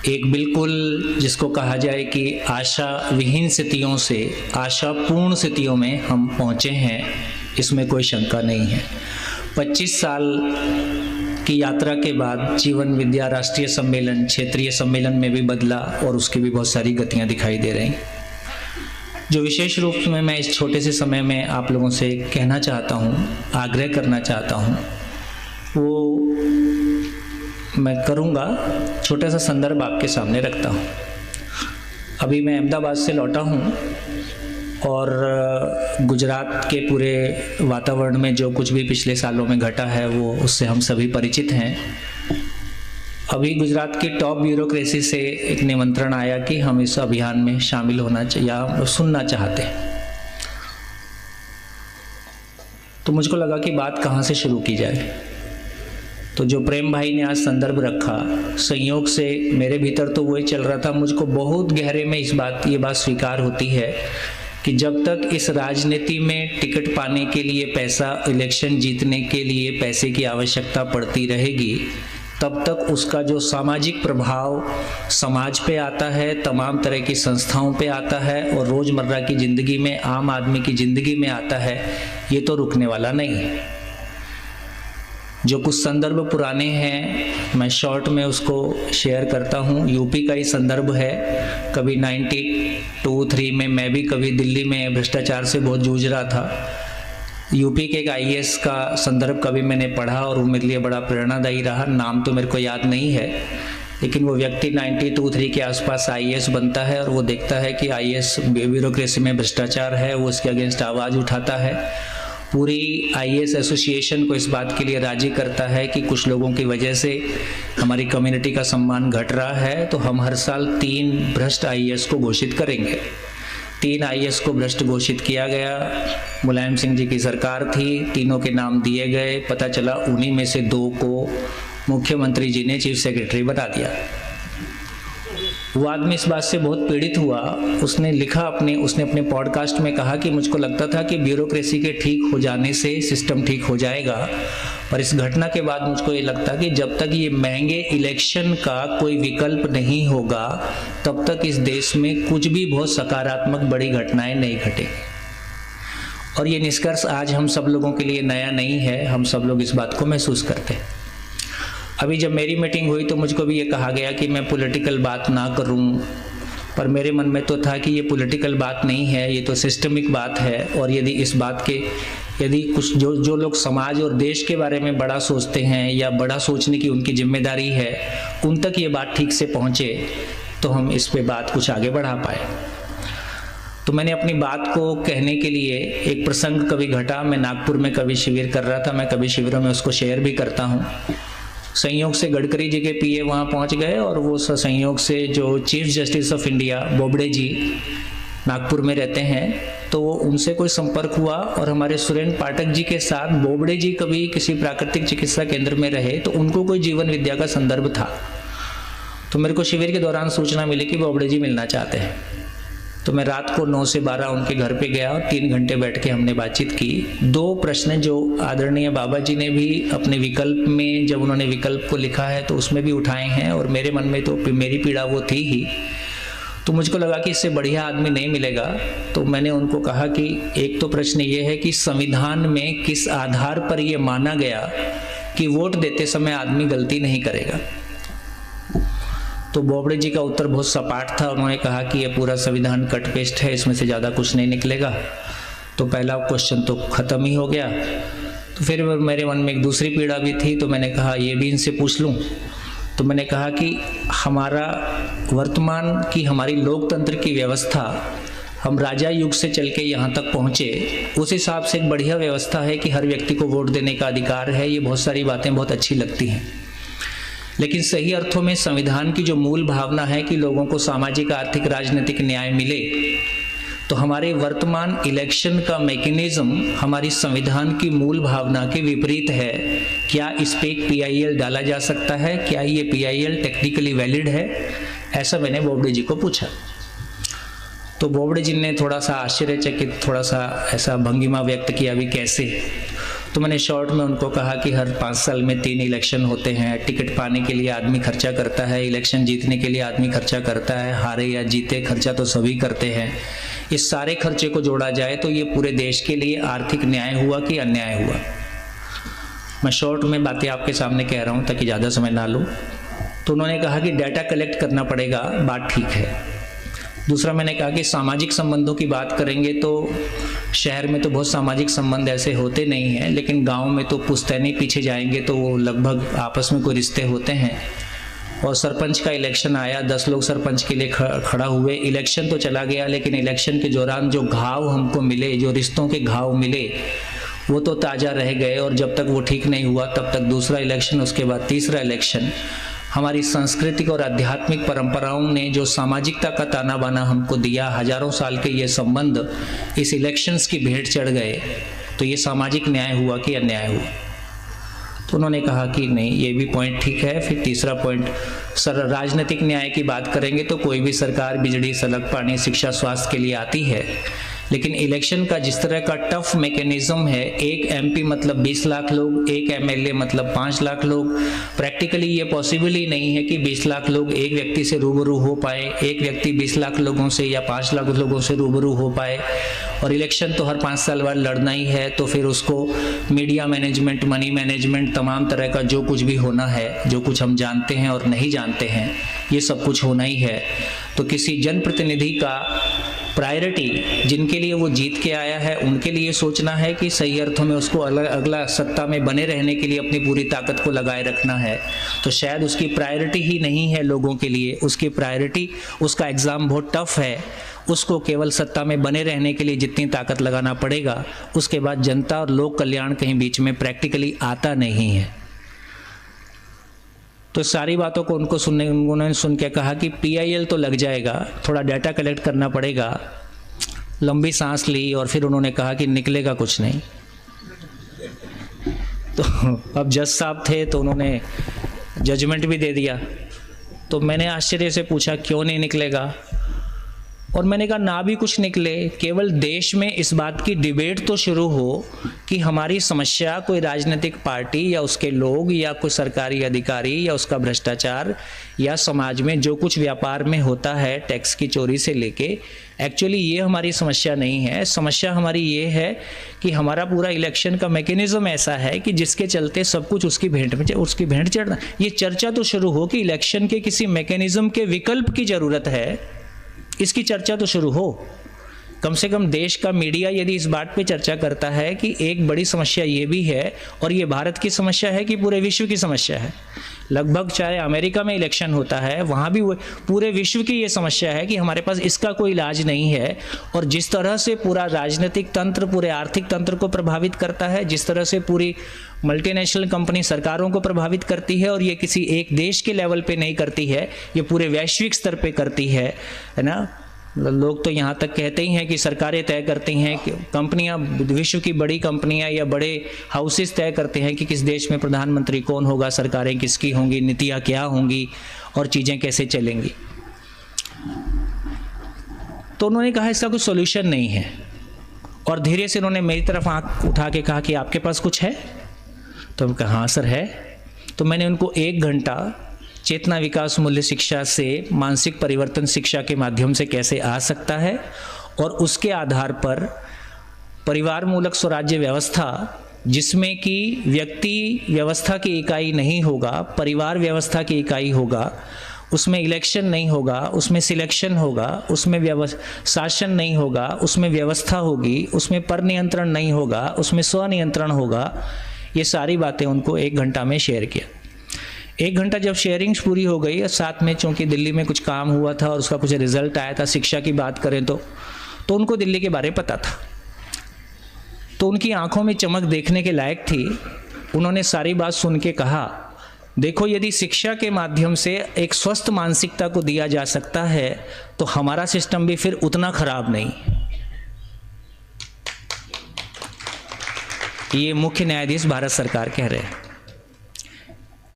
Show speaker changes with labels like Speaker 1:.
Speaker 1: एक बिल्कुल जिसको कहा जाए कि आशा विहीन स्थितियों से आशापूर्ण स्थितियों में हम पहुँचे हैं, इसमें कोई शंका नहीं है। 25 साल की यात्रा के बाद जीवन विद्या राष्ट्रीय सम्मेलन, क्षेत्रीय सम्मेलन में भी बदला और उसकी भी बहुत सारी गतियाँ दिखाई दे रही। जो विशेष रूप में मैं इस छोटे से समय में आप लोगों से कहना चाहता हूँ, आग्रह करना चाहता हूँ, वो मैं करूँगा। छोटा सा संदर्भ आपके सामने रखता हूँ। अभी मैं अहमदाबाद से लौटा हूँ और गुजरात के पूरे वातावरण में जो कुछ भी पिछले सालों में घटा है वो उससे हम सभी परिचित हैं। अभी गुजरात की टॉप ब्यूरोक्रेसी से एक निमंत्रण आया कि हम इस अभियान में शामिल होना या सुनना चाहते हैं। तो मुझको लगा कि बात कहाँ से शुरू की जाए। तो जो प्रेम भाई ने आज संदर्भ रखा, संयोग से मेरे भीतर तो वही चल रहा था। मुझको बहुत गहरे में ये बात स्वीकार होती है कि जब तक इस राजनीति में टिकट पाने के लिए पैसा, इलेक्शन जीतने के लिए पैसे की आवश्यकता पड़ती रहेगी, तब तक उसका जो सामाजिक प्रभाव समाज पे आता है, तमाम तरह की संस्थाओं पे आता है और रोज़मर्रा की ज़िंदगी में, आम आदमी की ज़िंदगी में आता है, ये तो रुकने वाला नहीं है। जो कुछ संदर्भ पुराने हैं मैं शॉर्ट में उसको शेयर करता हूँ। यूपी का ही संदर्भ है। कभी 92-3 में मैं भी कभी दिल्ली में भ्रष्टाचार से बहुत जूझ रहा था। यूपी के एक आईएएस का संदर्भ कभी मैंने पढ़ा और वो मेरे लिए बड़ा प्रेरणादायी रहा। नाम तो मेरे को याद नहीं है, लेकिन वो व्यक्ति 92-3 के आसपास आईएएस बनता है और वो देखता है कि आईएएस ब्यूरोक्रेसी में भ्रष्टाचार है, वो उसके अगेंस्ट आवाज़ उठाता है। पूरी आईएएस एसोसिएशन को इस बात के लिए राजी करता है कि कुछ लोगों की वजह से हमारी कम्युनिटी का सम्मान घट रहा है, तो हम हर साल 3 भ्रष्ट आईएएस को घोषित करेंगे। 3 आईएएस को भ्रष्ट घोषित किया गया। मुलायम सिंह जी की सरकार थी, तीनों के नाम दिए गए। पता चला उन्हीं में से 2 को मुख्यमंत्री जी ने चीफ सेक्रेटरी बना दिया। वो आदमी इस बात से बहुत पीड़ित हुआ। उसने अपने पॉडकास्ट में कहा कि मुझको लगता था कि ब्यूरोक्रेसी के ठीक हो जाने से सिस्टम ठीक हो जाएगा, पर इस घटना के बाद मुझको ये लगता कि जब तक ये महंगे इलेक्शन का कोई विकल्प नहीं होगा, तब तक इस देश में कुछ भी बहुत सकारात्मक बड़ी घटनाएं नहीं घटेंगी। और ये निष्कर्ष आज हम सब लोगों के लिए नया नहीं है, हम सब लोग इस बात को महसूस करते हैं। अभी जब मेरी मीटिंग हुई तो मुझको भी ये कहा गया कि मैं पॉलिटिकल बात ना करूं, पर मेरे मन में तो था कि ये पॉलिटिकल बात नहीं है, ये तो सिस्टमिक बात है। और यदि कुछ जो लोग समाज और देश के बारे में बड़ा सोचते हैं या बड़ा सोचने की उनकी जिम्मेदारी है, उन तक ये बात ठीक से पहुँचे तो हम इस पे बात कुछ आगे बढ़ा पाए। तो मैंने अपनी बात को कहने के लिए एक प्रसंग कभी घटा। मैं नागपुर में कभी शिविर कर रहा था, मैं कभी शिविरों में उसको शेयर भी करता हूँ। संयोग से गडकरी जी के पीए वहाँ पहुँच गए और वो संयोग से जो chief justice of India Bobde ji Nagpur में रहते हैं, तो वो उनसे कोई संपर्क हुआ। और हमारे सुरेंद्र पाठक जी के साथ बोबड़े जी कभी किसी प्राकृतिक चिकित्सा केंद्र में रहे, तो उनको कोई जीवन विद्या का संदर्भ था। तो मेरे को शिविर के दौरान सूचना मिली कि बोबड़े जी मिलना चाहते हैं। तो मैं रात को 9 से 12 उनके घर पे गया और 3 घंटे बैठ के हमने बातचीत की। 2 प्रश्न जो आदरणीय बाबा जी ने भी अपने विकल्प में, जब उन्होंने विकल्प को लिखा है तो उसमें भी उठाए हैं, और मेरे मन में तो मेरी पीड़ा वो थी ही। तो मुझको लगा कि इससे बढ़िया आदमी नहीं मिलेगा। तो मैंने उनको कहा कि एक तो प्रश्न ये है कि संविधान में किस आधार पर यह माना गया कि वोट देते समय आदमी गलती नहीं करेगा। तो बोबड़े जी का उत्तर बहुत सपाट था। उन्होंने कहा कि ये पूरा संविधान कट पेस्ट है, इसमें से ज़्यादा कुछ नहीं निकलेगा। तो पहला क्वेश्चन तो ख़त्म ही हो गया। तो फिर मेरे मन में एक दूसरी पीड़ा भी थी, तो मैंने कहा ये भी इनसे पूछ लूँ। तो मैंने कहा कि हमारी लोकतंत्र की व्यवस्था, हम राजा युग से चल के यहाँ तक पहुँचे, उस हिसाब से एक बढ़िया व्यवस्था है कि हर व्यक्ति को वोट देने का अधिकार है। ये बहुत सारी बातें बहुत अच्छी लगती हैं, लेकिन सही अर्थों में संविधान की जो मूल भावना है कि लोगों को सामाजिक, आर्थिक, राजनीतिक न्याय मिले, तो हमारे वर्तमान इलेक्शन का मैकेनिज्म हमारी संविधान की मूल भावना के विपरीत है। क्या इस पे एक PIL डाला जा सकता है? क्या ये PIL टेक्निकली वैलिड है? ऐसा मैंने बोबड़े जी को पूछा। तो बोबड़े जी ने थोड़ा सा आश्चर्यचकित, थोड़ा सा ऐसा भंगिमा व्यक्त किया, भी कैसे? तो मैंने शॉर्ट में उनको कहा कि हर 5 साल में 3 इलेक्शन होते हैं, टिकट पाने के लिए आदमी खर्चा करता है, इलेक्शन जीतने के लिए आदमी खर्चा करता है, हारे या जीते खर्चा तो सभी करते हैं। इस सारे खर्चे को जोड़ा जाए तो ये पूरे देश के लिए आर्थिक न्याय हुआ कि अन्याय हुआ। मैं शॉर्ट में बातें आपके सामने कह रहा हूँ ताकि ज़्यादा समय ना लूँ। तो उन्होंने कहा कि डाटा कलेक्ट करना पड़ेगा, बात ठीक है। दूसरा मैंने कहा कि सामाजिक संबंधों की बात करेंगे तो शहर में तो बहुत सामाजिक संबंध ऐसे होते नहीं हैं, लेकिन गांव में तो पुश्तैनी पीछे जाएंगे तो वो लगभग आपस में कोई रिश्ते होते हैं। और सरपंच का इलेक्शन आया, 10 लोग सरपंच के लिए खड़ा हुए, इलेक्शन तो चला गया, लेकिन इलेक्शन के दौरान जो घाव हमको मिले, जो रिश्तों के घाव मिले, वो तो ताज़ा रह गए। और जब तक वो ठीक नहीं हुआ तब तक दूसरा इलेक्शन, उसके बाद तीसरा इलेक्शन। हमारी सांस्कृतिक और आध्यात्मिक परंपराओं ने जो सामाजिकता का ताना बाना हमको दिया, हजारों साल के ये संबंध इस इलेक्शंस की भेंट चढ़ गए, तो ये सामाजिक न्याय हुआ कि अन्याय हुआ? तो उन्होंने कहा कि नहीं, ये भी पॉइंट ठीक है। फिर तीसरा पॉइंट, सर राजनीतिक न्याय की बात करेंगे तो कोई भी सरकार बिजली, सड़क, पानी, शिक्षा, स्वास्थ्य के लिए आती है, लेकिन इलेक्शन का जिस तरह का टफ मैकेनिज्म है, एक एमपी मतलब 20 लाख लोग, एक एमएलए मतलब 5 लाख लोग, प्रैक्टिकली ये पॉसिबल ही नहीं है कि 20 लाख लोग एक व्यक्ति से रूबरू हो पाए, एक व्यक्ति 20 लाख लोगों से या 5 लाख लोगों से रूबरू हो पाए। और इलेक्शन तो हर 5 साल बाद लड़ना ही है, तो फिर उसको मीडिया मैनेजमेंट, मनी मैनेजमेंट, तमाम तरह का जो कुछ भी होना है, जो कुछ हम जानते हैं और नहीं जानते हैं, ये सब कुछ होना ही है। तो किसी जनप्रतिनिधि का प्रायोरिटी, जिनके लिए वो जीत के आया है, उनके लिए सोचना है कि सही अर्थों में उसको अगला सत्ता में बने रहने के लिए अपनी पूरी ताकत को लगाए रखना है। तो शायद उसकी प्रायोरिटी ही नहीं है लोगों के लिए, उसकी प्रायोरिटी, उसका एग्ज़ाम बहुत टफ है, उसको केवल सत्ता में बने रहने के लिए जितनी ताकत लगाना पड़ेगा, उसके बाद जनता और लोक कल्याण कहीं बीच में प्रैक्टिकली आता नहीं है। तो सारी बातों को उन्होंने सुन के कहा कि पीआईएल तो लग जाएगा, थोड़ा डाटा कलेक्ट करना पड़ेगा। लंबी सांस ली और फिर उन्होंने कहा कि निकलेगा कुछ नहीं। तो अब जज साहब थे तो उन्होंने जजमेंट भी दे दिया। तो मैंने आश्चर्य से पूछा क्यों नहीं निकलेगा, और मैंने कहा ना भी कुछ निकले, केवल देश में इस बात की डिबेट तो शुरू हो कि हमारी समस्या कोई राजनीतिक पार्टी या उसके लोग या कोई सरकारी अधिकारी या उसका भ्रष्टाचार या समाज में जो कुछ व्यापार में होता है, टैक्स की चोरी से लेके, एक्चुअली ये हमारी समस्या नहीं है। समस्या हमारी ये है कि हमारा पूरा इलेक्शन का मैकेनिज्म ऐसा है कि जिसके चलते सब कुछ उसकी भेंट चढ़ना। ये चर्चा तो शुरू हो कि इलेक्शन के किसी मैकेनिज्म के विकल्प की ज़रूरत है, इसकी चर्चा तो शुरू हो। कम से कम देश का मीडिया यदि इस बात पे चर्चा करता है कि एक बड़ी समस्या ये भी है, और ये भारत की समस्या है कि पूरे विश्व की समस्या है। लगभग चाहे अमेरिका में इलेक्शन होता है, वहाँ भी पूरे विश्व की ये समस्या है कि हमारे पास इसका कोई इलाज नहीं है। और जिस तरह से पूरा राजनीतिक तंत्र पूरे आर्थिक तंत्र को प्रभावित करता है, जिस तरह से पूरी मल्टीनेशनल कंपनी सरकारों को प्रभावित करती है, और ये किसी एक देश के लेवल पे नहीं करती है, ये पूरे वैश्विक स्तर पे करती है ना। लोग तो यहाँ तक कहते ही हैं कि सरकारें तय करती हैं, कि कंपनियाँ, विश्व की बड़ी कंपनियाँ या बड़े हाउसेस तय करते हैं कि किस देश में प्रधानमंत्री कौन होगा, सरकारें किसकी होंगी, नीतियाँ क्या होंगी और चीज़ें कैसे चलेंगी। तो उन्होंने कहा इसका कोई सोल्यूशन नहीं है, और धीरे से उन्होंने मेरी तरफ आँख उठा के कहा कि आपके पास कुछ है? तो मैंने कहा हाँ सर है। तो मैंने उनको 1 घंटा चेतना विकास मूल्य शिक्षा से मानसिक परिवर्तन शिक्षा के माध्यम से कैसे आ सकता है, और उसके आधार पर परिवार मूलक स्वराज्य व्यवस्था, जिसमें कि व्यक्ति व्यवस्था की इकाई नहीं होगा, परिवार व्यवस्था की इकाई होगा, उसमें इलेक्शन नहीं होगा, उसमें सिलेक्शन होगा, उसमें शासन नहीं होगा, उसमें व्यवस्था होगी, उसमें पर नियंत्रण नहीं होगा, उसमें स्वनियंत्रण होगा। ये सारी बातें उनको 1 घंटा में शेयर किया। 1 घंटा जब शेयरिंग्स पूरी हो गई, और साथ में चूँकि दिल्ली में कुछ काम हुआ था और उसका कुछ रिजल्ट आया था, शिक्षा की बात करें तो उनको दिल्ली के बारे में पता था, तो उनकी आंखों में चमक देखने के लायक थी। उन्होंने सारी बात सुन के कहा, देखो यदि शिक्षा के माध्यम से एक स्वस्थ मानसिकता को दिया जा सकता है तो हमारा सिस्टम भी फिर उतना खराब नहीं। ये मुख्य न्यायाधीश भारत सरकार कह रहे हैं।